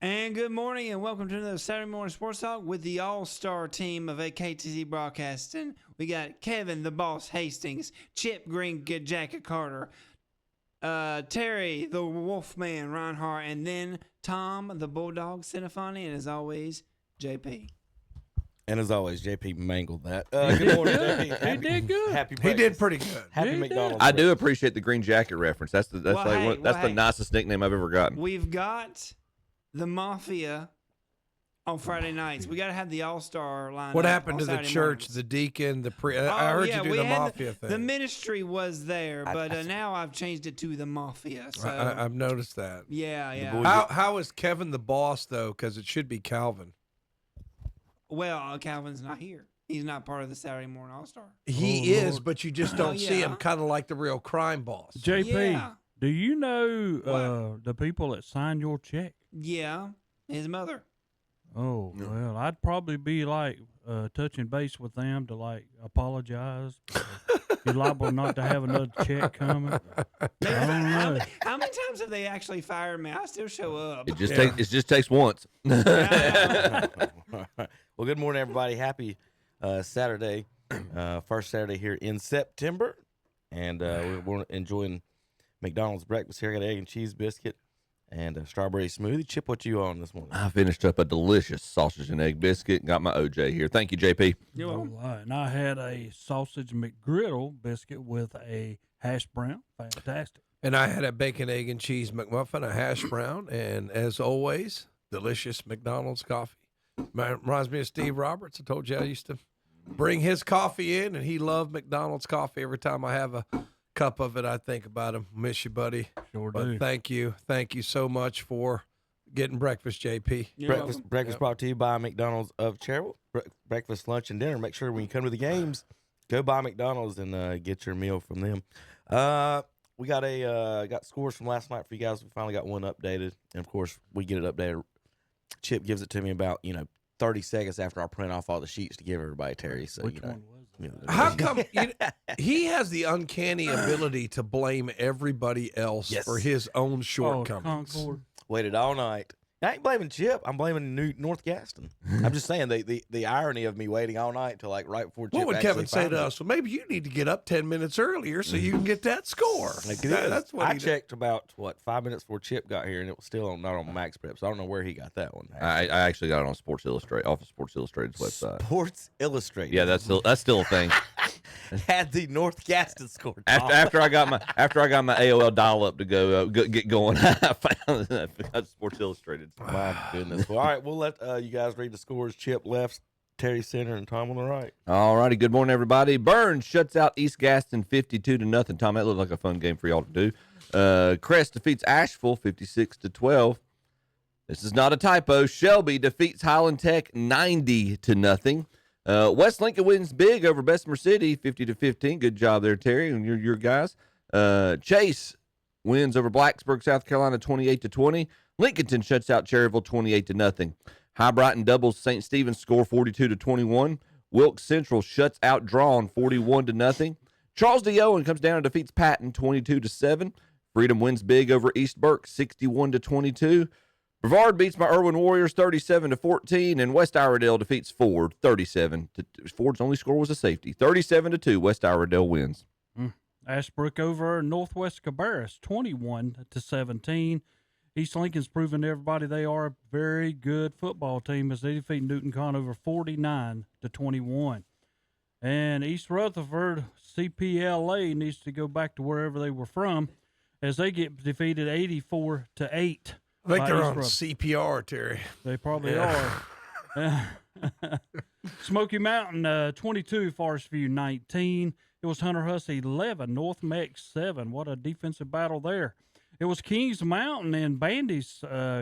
And good morning, and welcome to another Saturday Morning Sports Talk with the all-star team of AKTZ Broadcasting. We got Kevin, the boss, Hastings, Chip Green, Good Jacket Carter, Terry, the Wolfman, Reinhardt, and then Tom, the Bulldog, Cinephony, and as always, JP. And as always, JP mangled that. Good morning, JP. He did good. Happy He breakfast. did pretty good. Happy He did. McDonald's. I do appreciate the green jacket reference. That's the Hey. nicest nickname I've ever gotten. We've got the Mafia on Friday nights. We got to have the all-star line. What happened to the Saturday church, mornings. the deacon, the priest? I heard you do we the had mafia thing. The ministry was there, but now I've changed it to the Mafia. So I've noticed that. yeah. boys- How is Kevin the boss, though? Because it should be Calvin. Well, Calvin's not here. He's not part of the Saturday Morning All-Star. He is, but you just don't see him yeah. kind of like the real crime boss. JP, Yeah. do you know the people that signed your check? Yeah, his mother. Oh, well, I'd probably be like touching base with them to like apologize. You're liable not to have another check coming. I don't know. How many times have they actually fired me? I still show up. It just takes once. Well, good morning, everybody. Happy Saturday. First Saturday here in September. And we're enjoying McDonald's breakfast here. I got an egg and cheese biscuit and a strawberry smoothie. Chip, what you on this morning? I finished up a delicious sausage and egg biscuit and got my OJ here. Thank you, JP. You're welcome. All right. And I had a sausage McGriddle biscuit with a hash brown. Fantastic. And I had a bacon, egg, and cheese McMuffin, a hash brown, and as always, delicious McDonald's coffee. Reminds me of Steve Roberts. I told you I used to bring his coffee in, and he loved McDonald's coffee. Every time I have a cup of it, I think about him. Miss you, buddy. Sure But do. thank you so much for getting breakfast, JP. You're Breakfast welcome. breakfast brought to you by McDonald's of Cherryville. Breakfast, lunch, and dinner. Make sure when you come to the games, go by McDonald's and get your meal from them. We got got scores from last night for you guys. We finally got one updated, and of course we get it updated. Chip gives it to me about 30 seconds after I print off all the sheets to give everybody, Terry. So Which one was it? How come he has the uncanny ability to blame everybody else Yes. for his own Oh, shortcomings? Concord. Waited all night. I ain't blaming Chip. I'm blaming North Gaston. I'm just saying the irony of me waiting all night till like right before Chip. What would actually Kevin say found to it. us? Well, maybe you need to get up 10 minutes earlier so you can get that score. Like it is. That's what I he did. checked about 5 minutes before Chip got here, and it was still not on Max Prep. So I don't know where he got that one. I actually got it on Sports Illustrated, off of Sports Illustrated's website. Sports Illustrated. Yeah, that's still a thing. had the North Gaston score. After I got my AOL dial up to get going, I found Sports Illustrated. My goodness. Well, all right, we'll let you guys read the scores. Chip left, Terry center, and Tom on the right. All righty, good morning, everybody. Burns shuts out East Gaston 52-0. Tom, that looked like a fun game for y'all to do. Crest defeats Asheville 56-12. This is not a typo. Shelby defeats Highland Tech 90-0. West Lincoln wins big over Bessemer City 50-15. Good job there, Terry, and your guys. Chase wins over Blacksburg, South Carolina 28-20. Lincolnton shuts out Cherryville 28-0. High Brighton doubles St. Stephen's score 42-21. Wilkes Central shuts out Drawn 41-0. Charles D. Owen comes down and defeats Patton 22-7. Freedom wins big over East Burke 61-22. Brevard beats my Irwin Warriors 37-14, and West Iredell defeats Ford 37. Ford's only score was a safety. 37-2. West Iredell wins. Ashbrook over Northwest Cabarrus 21-17. East Lincoln's proven to everybody they are a very good football team as they defeat Newton Conover 49-21. And East Rutherford CPLA needs to go back to wherever they were from as they get defeated 84-8. I think by they're East on Rutherford. CPR, Terry. They probably are. Smoky Mountain 22, Forest View 19. It was Hunter Huss 11, North Mex 7. What a defensive battle there. It was Kings Mountain and Bandy's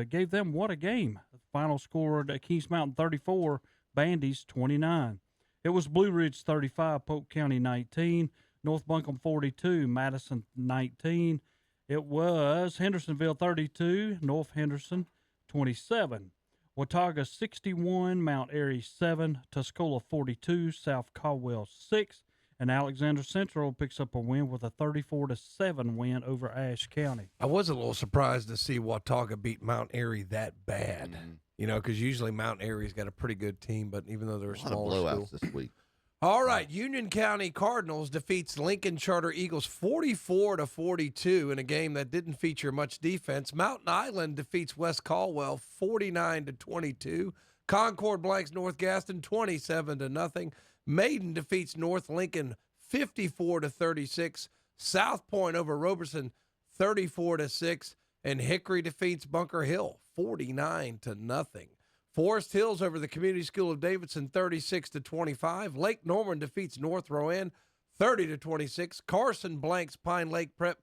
gave them what a game. Final score at Kings Mountain 34, Bandy's 29. It was Blue Ridge 35, Polk County 19, North Buncombe 42, Madison 19. It was Hendersonville 32, North Henderson 27. Watauga 61, Mount Airy 7, Tuscola 42, South Caldwell 6, And Alexander Central picks up a win with a 34-7 win over Ashe County. I was a little surprised to see Watauga beat Mount Airy that bad. Mhm. You know, because usually Mount Airy's got a pretty good team, but even though they're a A lot of smaller blowouts school. this week. All right, Union County Cardinals defeats Lincoln Charter Eagles 44-42 in a game that didn't feature much defense. Mountain Island defeats West Caldwell 49-22. Concord blanks North Gaston 27-0. Maiden defeats North Lincoln 54-36. South Point over Roberson 34-6, and Hickory defeats Bunker Hill 49-0. Forest Hills over the Community School of Davidson 36-25. Lake Norman defeats North Rowan 30-26. Carson blanks Pine Lake Prep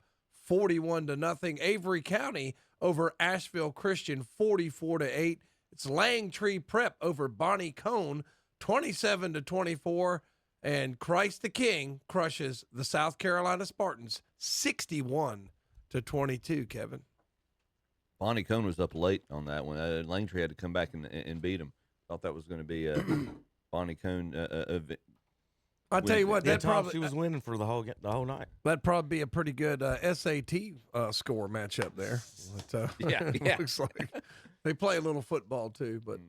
41-0. Avery County over Asheville Christian 44-8. It's Langtree Prep over Bonnie Cone 27-24. And Christ the King crushes the South Carolina Spartans 61-22, Kevin. Bonnie Cone was up late on that one. Langtree had to come back and beat him. Thought that was going to be a Bonnie Cone event. I'll tell you what, Yeah, that Tom, probably she was winning for the whole night. that'd probably be a pretty good SAT score matchup there. But, Yeah. looks like they play a little football too. But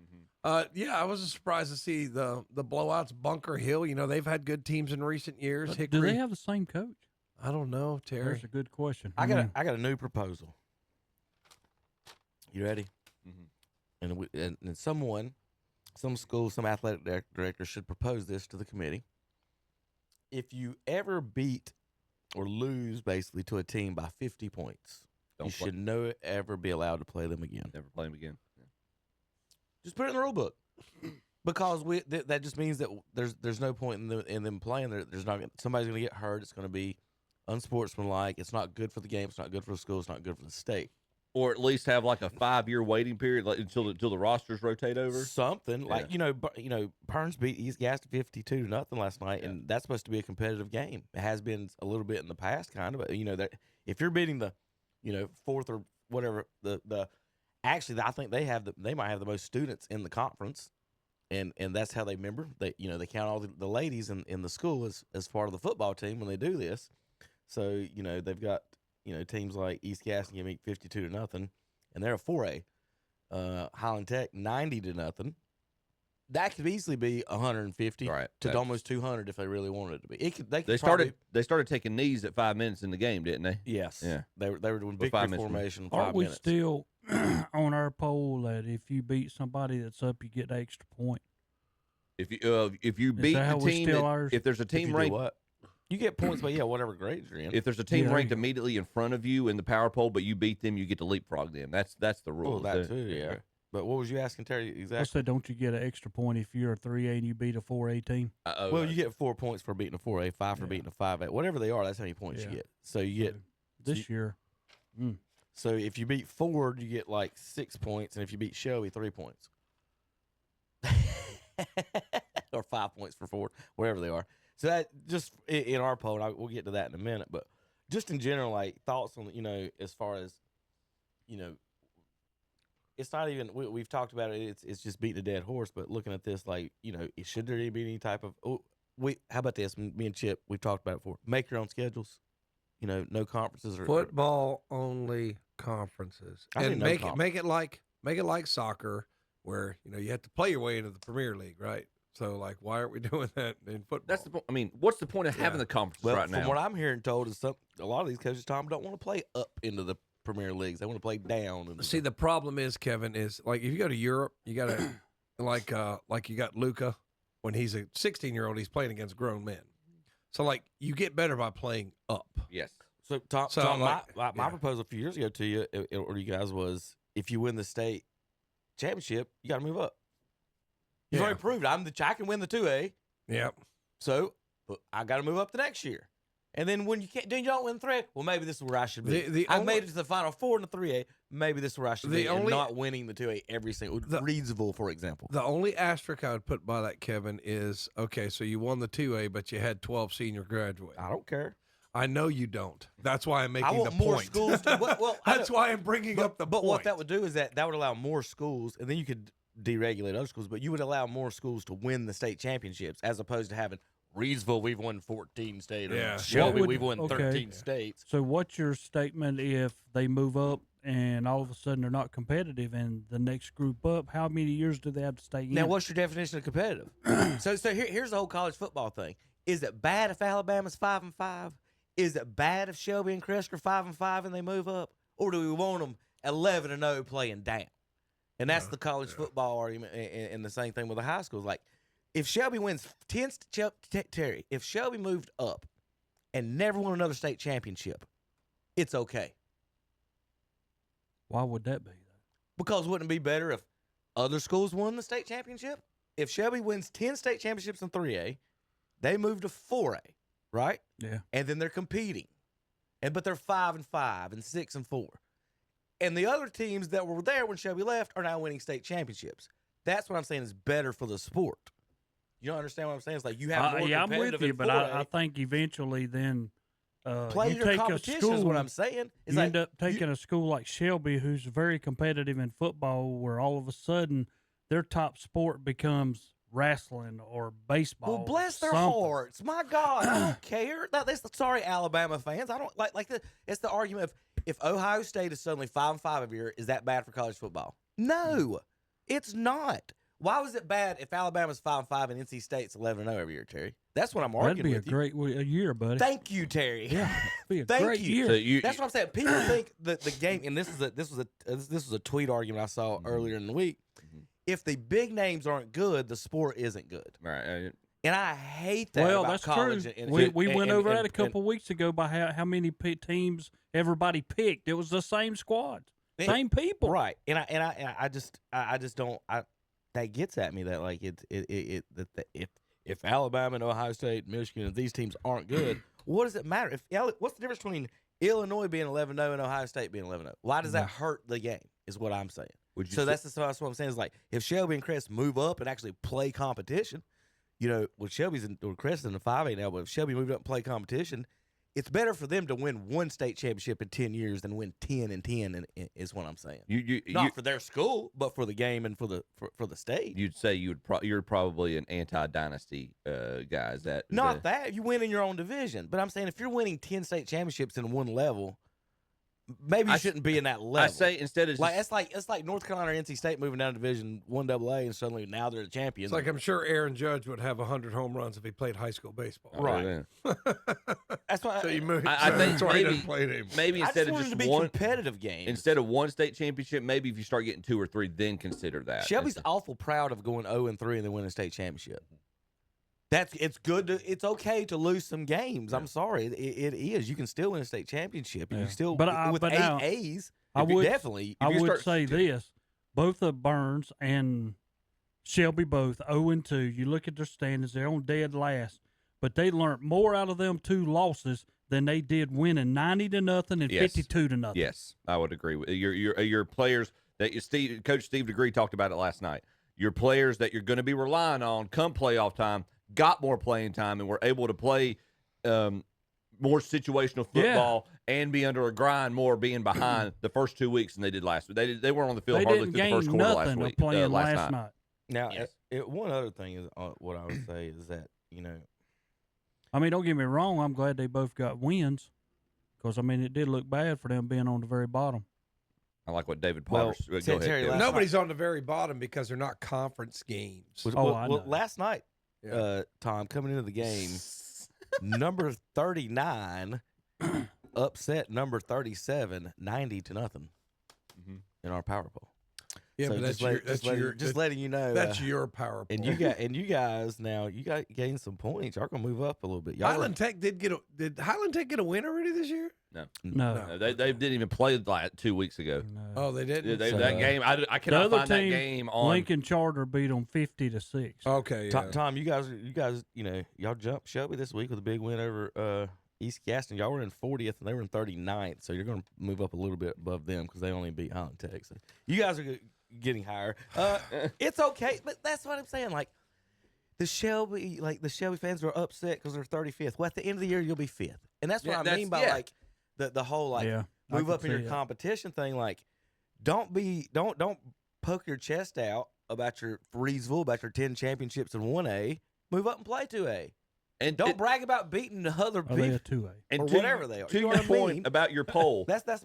yeah, I was surprised to see the blowouts. Bunker Hill, you know, they've had good teams in recent years. Do Hickory, they have the same coach? I don't know, Terry. There's a good question. I got a new proposal. You ready? Mhm. And some school, some athletic director should propose this to the committee. If you ever beat or lose basically to a team by 50 points, Don't you play. should never ever be allowed to play them again. Never play him again. Yeah. Just put it in the rule book, because that just means that there's no point in them playing. There's not somebody's going to get hurt. It's going to be unsportsmanlike. It's not good for the game. It's not good for the school. It's not good for the state. Or at least have like a 5-year waiting period, like until the rosters rotate over. Something like Perns beat East Gaston 52-0 last night, Yeah. and that's supposed to be a competitive game. It has been a little bit in the past, kind of, but that if you're beating the fourth or whatever actually I think they might have the most students in the conference, and that's how they member. They count all the ladies in the school as part of the football team when they do this. So they've got teams like East Gaston can beat 52-0, and they're a 4A. Highland Tech 90-0. That could easily be 150 Right. to almost 200 if they really wanted it to be. They started taking knees at 5 minutes in the game, didn't they? Yes. Yeah. They were doing With big 5 minutes formation. Aren't 5 we minutes. still on our poll that if you beat somebody that's up, you get the extra point? If you beat that the how we team, still ours? if there's a If you team do ranked, what? You get points, but whatever grades you're in. if there's a team Yeah, there ranked you go. immediately in front of you in the power poll, but you beat them, you get to leapfrog them. That's the rule. Oh, that too, yeah. But what was you asking, Terry? I Exactly. said, don't you get an extra point if you're a 3A and you beat a 4A team? Well, you get 4 points for beating a 4A, 5 for Yeah. beating a 5A. Whatever they are, that's how many points you Yeah. get. So you get This year. So if you beat Ford, you get like 6 points, and if you beat Shelby, 3 points, or 5 points for Ford, whatever they are. So that just in our poll, and we'll get to that in a minute. But just in general, like thoughts on as far as it's not even we've talked about it. It's just beating a dead horse. But looking at this, like should there be any type of how about this? Me and Chip, we've talked about it before. Make your own schedules. No conferences or Football only conferences, I and think no make conference. it like soccer, where you have to play your way into the Premier League, right? So like, why aren't we doing that in football? That's the point. I mean, what's the point of having the conferences Well, right from now? what I'm hearing told is a lot of these coaches, Tom, don't want to play up into the Premier Leagues. They want to play down. And See, the problem is, Kevin, is like if you go to Europe, you got to like you got Luca when he's a 16-year-old, he's playing against grown men. So like you get better by playing up. Yes. So, Tom, So, Tom, like, my yeah. proposal a few years ago to you, or you guys, was if you win the state championship, you got to move up. You've Yeah. already proved I can win the 2A, Yep. so I got to move up the next year. And then when you can't, then you don't win 3A. Well, maybe this is where I should be. I made it to the Final Four in the 3A. Maybe this is where I should be. And not winning the 2A every single. Reedsville, for example. The only asterisk I would put by that, Kevin, is okay. So you won the 2A, but you had 12 senior graduates. I don't care. I know you don't. That's why I'm making I want the more point. schools. That's why I'm bringing up the But point. what that would do is that would allow more schools, and then you could deregulate other schools, but you would allow more schools to win the state championships as opposed to having Reedsville, we've won 14 states. Yeah. Shelby, What would- we've won okay. 13 states. So what's your statement if they move up and all of a sudden they're not competitive and the next group up? How many years do they have to stay in? Now, what's your definition of competitive? Here's the whole college football thing. Is it bad if Alabama's 5-5? Is it bad if Shelby and Crest are 5-5 and they move up, or do we want them 11-0 playing down? And that's the college football argument, and the same thing with the high schools. Like, if Shelby wins 10, Terry, if Shelby moved up and never won another state championship, it's okay. Why would that be, though? Because wouldn't it be better if other schools won the state championship? If Shelby wins 10 state championships in 3A, they move to 4A, right? Yeah. And then they're competing. But they're 5-5 and 6-4. And the other teams that were there when Shelby left are now winning state championships. That's what I'm saying is better for the sport. You don't understand what I'm saying? It's like you have more Yeah, I'm with competitive you, in but 4A. I think eventually then Play you your take a competition school, is what I'm saying. It's you like end up taking a school like Shelby, who's very competitive in football, where all of a sudden their top sport becomes wrestling or baseball. well, bless their something. hearts. My God, I don't care. Sorry, Alabama fans. I don't it's the argument of if Ohio State is suddenly 5-5 every year, is that bad for college football? No, it's not. Why was it bad if Alabama's 5-5 and NC State's 11-0 every year, Terry? That's what I'm That'd arguing be a with you. great year, buddy. Thank you, Terry. Yeah, be a Thank great you. year. That's what I'm saying. People think that the game, and this was a tweet argument I saw earlier in the week. If the big names aren't good, the sport isn't good. Right. And I hate that Well, about that's college. true. And, We went over that a and- couple weeks ago by how many teams everybody picked. It was the same squad, and- same people. right? And I just don't. That gets at me that like if Alabama and Ohio State, Michigan, if these teams aren't good, what does it matter? What's the difference between Illinois being 11-0 and Ohio State being 11-0? Why does that hurt the game? Is what I'm saying. Would you So say- that's what I'm saying is like if Shelby and Crest move up and actually play competition, well Shelby's or Crest in the 5A now, but if Shelby moved up and play competition, it's better for them to win one state championship in 10 years than win 10 and 10 is what I'm saying. Not for their school, but for the game and for the state. You'd say you're probably an anti-dynasty guy. Is that Not that you win in your own division, but I'm saying if you're winning 10 state championships in one level, maybe you shouldn't be in that level. I say instead of Like it's like North Carolina or NC State moving down to Division 1AA and suddenly now they're the champions. It's like I'm sure Aaron Judge would have 100 home runs if he played high school baseball. Right. That's why So you move. I think that's why he maybe- doesn't play anymore. maybe I instead just of wanted just to be one competitive games. instead of one state championship, maybe if you start getting 2 or 3, then consider that. Shelby's awful proud of going 0-3 and then winning a state championship. It's good it's okay to lose some games. I'm sorry, it is. You can still win a state championship, and you Yeah. still But with but 8 now, A's. I if you would definitely. If I you would start- say this: both of Burns and Shelby both 0-2. You look at their standings; they're on dead last, but they learned more out of them 2 losses than they did winning 90-0 and Yes. 52-0. Yes, I would agree with your players that Coach Steve DeGree talked about it last night. Your players that you're going to be relying on come playoff time got more playing time and were able to play more situational football and be under a grind more being behind the first 2 weeks than they did last week. They weren't on the field They hardly didn't through the gain first quarter last nothing of week. playing last last night. night. Now, Yes. one other thing is what I would say is that I mean, don't get me wrong. I'm glad they both got wins because, I mean, it did look bad for them being on the very bottom. I like what David Well, Potter's. Go Terry, ahead. last Nobody's on the very bottom because they're not conference games. Oh, I know. last night, Yeah. Tom coming into the game, number 39 upset number 37, 90-0 in our power poll. Yeah, So but that's just letting you know. that's your power. and poll. you guys now gained some points. Y'all gonna move up a little bit. Y'all Highland Tech did Highland Tech get a win already this year? No. No. They didn't even play like 2 weeks ago. No. Oh, they didn't. That So, game, I The cannot other find that team, game on. Lincoln Charter beat them 50-6. Okay, yeah. Tom, you guys, y'all jumped Shelby this week with a big win over East Gaston. Y'all were in 40th and they were in 39th, so you're going to move up a little bit above them because they only beat Highland Tech. So you guys are getting higher. It's okay, but that's what I'm saying. Like the Shelby fans are upset because they're 35th. Well, at the end of the year, you'll be 5th, and that's what Yeah, I mean by like the whole like Yeah, I move can up in see your that. competition thing. Like don't poke your chest out about your Reedsville, about your 10 championships in 1A. Move up and play 2A. And Don't brag about beating the other Are they a people 2A? and or to whatever they are. To You know your what I mean? point about your poll, That's the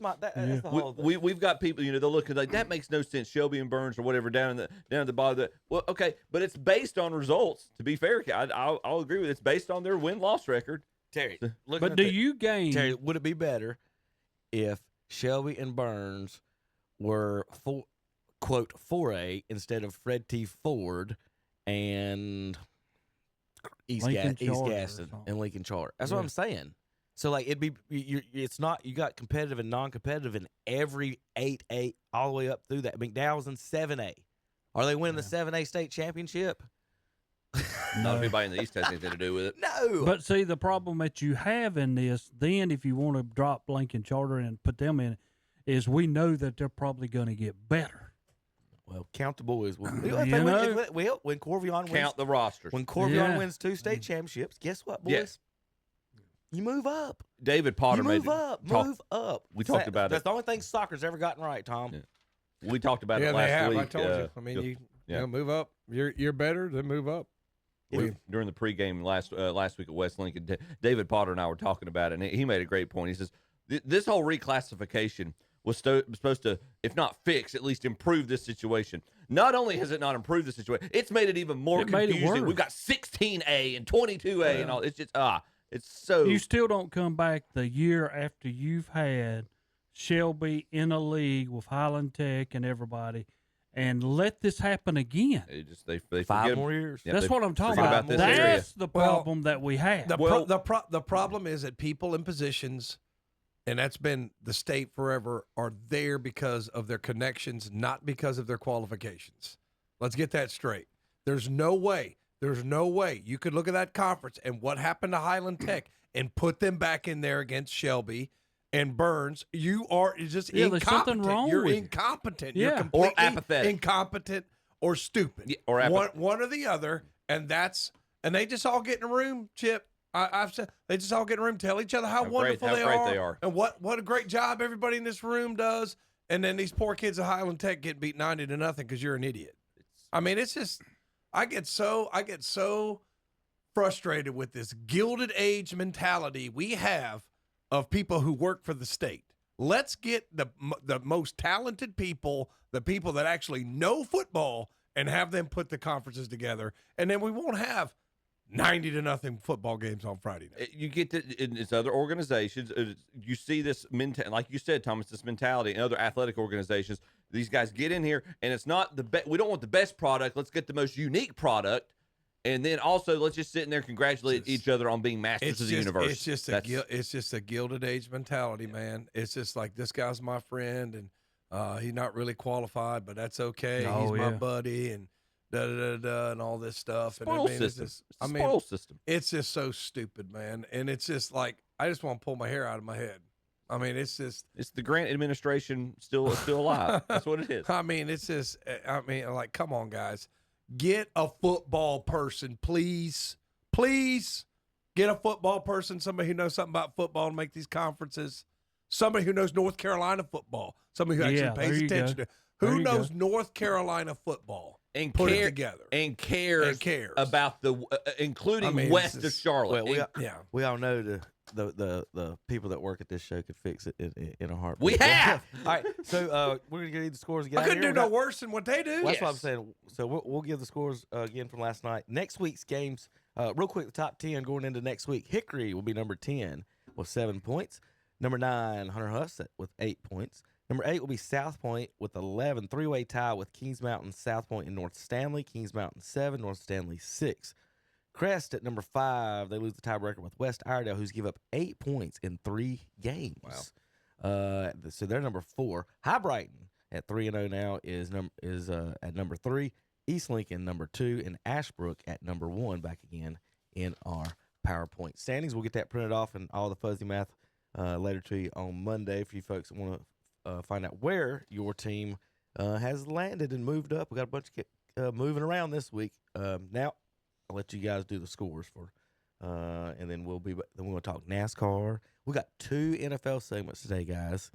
whole thing. we've got people, they'll look at like that makes no sense. Shelby and Burns or whatever down at the bottom. Well, okay, but it's based on results. To be fair, I'll agree with it. It's based on their win-loss record. Terry, But do you gain? Terry, would it be better if Shelby and Burns were quote 4A instead of Fred T. Ford and East Lincoln Charter or Gaston something. and Lincoln Charter? That's what Yeah. I'm saying. So like it'd be it's not you got competitive and non-competitive in every 8A all the way up through that. McDowell's in 7A. Are they winning the 7A state championship? Not everybody in the East has anything to do with it. No. But see, the problem that you have in this, then if you want to drop Lincoln Charter and put them in, is we know that they're probably going to get better. well, count the boys. When Corvion wins, Count the rosters. when Corvion Yeah. wins 2 state championships, guess what, boys? Yes. You move up. David Potter You made move up. talk- Move up. we talked about That's it. the only thing soccer's ever gotten right, Tom. Yeah. We talked about Yeah, it last they have. week. I told you. I mean, go- you yeah. move up. You're better. Then move up. During the pregame last week at West Lincoln, David Potter and I were talking about it, and he made a great point. He says this whole reclassification was supposed to, if not fix, at least improve this situation. Not only has it not improved the situation, it's made it even more It made it confusing. worse. We've got 16A and 22A and all. It's just it's so. You still don't come back the year after you've had Shelby in a league with Highland Tech and everybody, and let this happen again. they 5 forget- more years. Yeah, That's they what I'm talking forget about. this area. That's the Well, problem that we have. The problem is that people in positions, and that's been the state forever, are there because of their connections, not because of their qualifications. Let's get that straight. There's no way you could look at that conference and what happened to Highland Tech and put them back in there against Shelby and Burns. You are just Yeah, there's something incompetent. wrong You're with you. incompetent. Yeah. You're Or completely apathetic. incompetent or stupid. Yeah, or apathetic. One or the other, and they just all get in a room, Chip. I've said they just all get in a room, tell each other how wonderful great they they are, are. and what a great job everybody in this room does. And then these poor kids at Highland Tech get beat 90-0 because you're an idiot. I mean, it's just I get so frustrated with this gilded age mentality we have of people who work for the state. Let's get the most talented people, the people that actually know football, and have them put the conferences together, and then we won't have 90-0 football games on Friday night. You get in its other organizations. You see this mentality, like you said, Thomas. This mentality in other athletic organizations. These guys get in here, and it's not the best. We don't want the best product. Let's get the most unique product, and then also let's just sit in there and congratulate each other on being masters of the universe. It's just a gilded age mentality, man. It's just like this guy's my friend, and he's not really qualified, but that's okay. Oh, He's my yeah. buddy, and and all this stuff. Spoil and system. It's just, It's a spoil system. it's just so stupid, man. And it's just like I just want to pull my hair out of my head. I mean, it's just. It's the Grant administration still alive. That's what it is. I mean, it's just. I mean, like, come on, guys, get a football person, please, please. Get a football person, somebody who knows something about football, and make these conferences. Somebody who knows North Carolina football. Somebody who actually Yeah, pays there you attention go. to. There Who you knows go. North Carolina football? And Put it together. and cares about the including I mean, west it's of just- Charlotte. Well, Yeah. we all know the people that work at this show could fix it in a heartbeat. We have. All right, so we're gonna get the scores again. I couldn't do no worse than what they do. That's what I'm saying. So we'll give the scores again from last night. Next week's games, real quick, the top 10 going into next week. Hickory will be number 10 with 7 points. Number 9, Hunter Hussett with 8 points. Number 8 will be South Point with 11. Three-way tie with Kings Mountain, South Point, and North Stanley. Kings Mountain 7, North Stanley 6. Crest at number 5. They lose the tiebreaker with West Iredale, who's give up 8 points in 3 games. Wow. So they're number 4. High Brighton at 3-0 now is at number 3. East Lincoln number 2, and Ashbrook at number 1. Back again in our PowerPoint standings. We'll get that printed off and all the fuzzy math later to you on Monday for you folks that want to find out where your team has landed and moved up. We got a bunch of moving around this week. Now I'll let you guys do the scores for, and then we'll talk NASCAR. We got 2 NFL segments today, guys.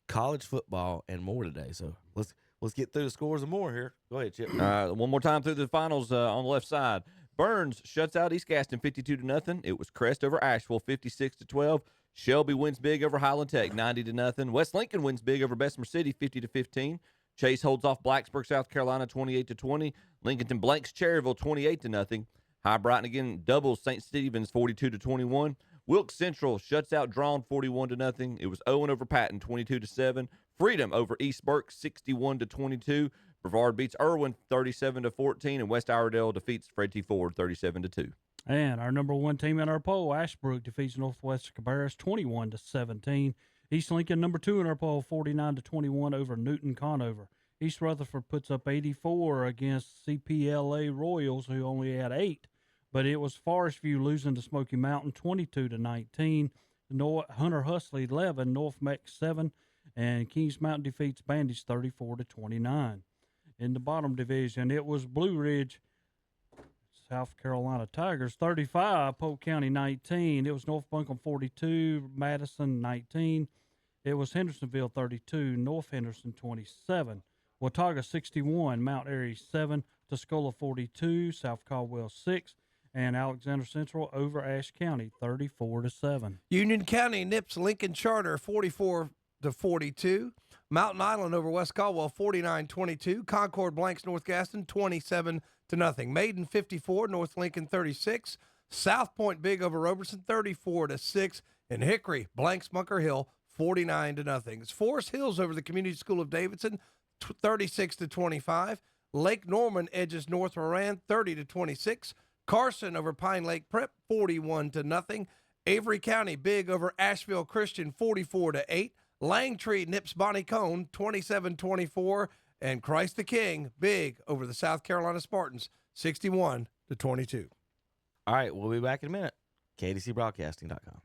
College football and more today. So let's get through the scores and more here. Go ahead, Chip. One more time through the finals on the left side. Burns shuts out East Gaston 52-0. It was Crest over Asheville 56-12. Shelby wins big over Highland Tech 90-0. West Lincoln wins big over Bessemer City 50-15. Chase holds off Blacksburg, South Carolina 28-20. Lincolnton blanks Cherryville 28-0. High Brighton again doubles St. Stephen's 42-21. Wilkes Central shuts out Drawn 41-0. It was Owen over Patton 22-7. Freedom over East Burke 61-22. Brevard beats Irwin 37-14, and West Iredell defeats Fred T. Ford 37-2. And our number one team in our poll, Ashbrook, defeats Northwest Cabarrus 21-17. East Lincoln, number two in our poll, 49-21 over Newton Conover. East Rutherford puts up 84 against CPLA Royals, who only had 8. But it was Forest View losing to Smoky Mountain 22-19. Hunter Huxley 11, North Meck 7, and Kings Mountain defeats Bandage 34-29. In the bottom division, it was Blue Ridge, South Carolina Tigers 35, Polk County 19. It was North Buncombe 42, Madison 19. It was Hendersonville 32, North Henderson 27, Watauga 61, Mount Airy 7, Tuscola 42, South Caldwell 6, and Alexander Central over Ashe County 34-7. Union County nips Lincoln Charter 44-42. Mountain Island over West Caldwell 49-22. Concord blanks North Gaston 27-0. Maiden 54, North Lincoln 36. South Point big over Robertson 34-6. And Hickory blanks Bunker Hill 49-0. It's Forest Hills over the Community School of Davidson 36-25. Lake Norman edges North Moran 30-26. Carson over Pine Lake Prep 41-0. Avery County big over Asheville Christian 44-8. Langtree nips Bonnie Cone 27-24. And Christ the King big over the South Carolina Spartans 61-22. All right, we'll be back in a minute. KDCBroadcasting.com.